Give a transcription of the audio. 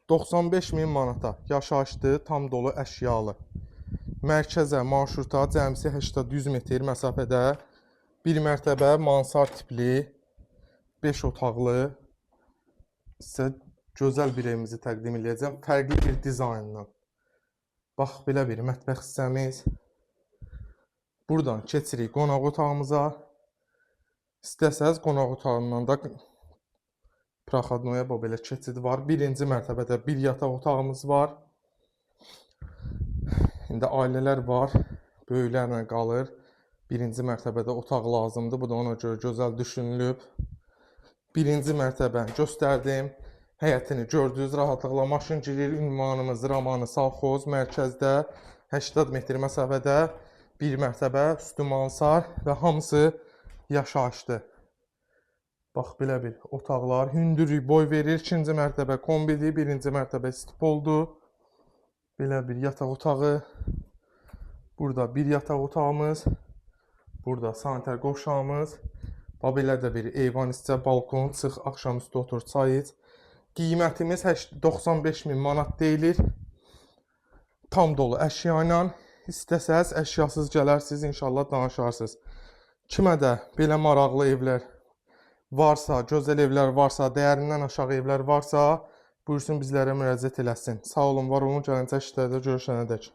95.000 manata yaşayışlı, tam dolu əşyalı. Mərkəzə, marşruta cəmsi 800 metr məsafədə bir mərtəbə mansard tipli, 5 otaqlı sizə gözəl bir evimizi təqdim edəcəm. Fərqli bir dizaynla. Bax, belə bir mətbəx hissəmiz. Buradan keçirik qonaq otağımıza. İstəsəz qonaq otağından da proxodnoya belə keçid var. Birinci mərtəbədə bir yataq otağımız var. İndi ailələr var, böyüklərlə qalır. Birinci mərtəbədə otaq lazımdır. Bu da ona görə gözəl düşünülüb. Birinci mərtəbəni göstərdim. Həyətini gördünüz, rahatlıqla maşın girir. Ünvanımız Ramanı Savxoz mərkəzdə 80 metr məsafədə bir mərtəbə, üstü mansar və hamısı yaşayışlı. Bax, belə bir otaqlar, hündürlük boy verir. İkinci mərtəbə kombidir, birinci mərtəbə stipoldur. Belə bir yataq otağı. Burada bir yataq otağımız. Burada sanitar qovşağımız. Bax, belə də bir eyvan istə, balkon, çıx, axşamüstü otur, çay iç. Qiymətimiz 95.000 manat deyilir. Tam dolu əşya ilə. İstəsəz əşyasız gələrsiniz, inşallah danışarsınız. Kimə də belə maraqlı evlər varsa, gözəl evlər varsa, dəyərindən aşağı evlər varsa, buyursun bizlərə müraciət eləsin. Sağ olun, var olun, gələcək işlərdə görüşənədək.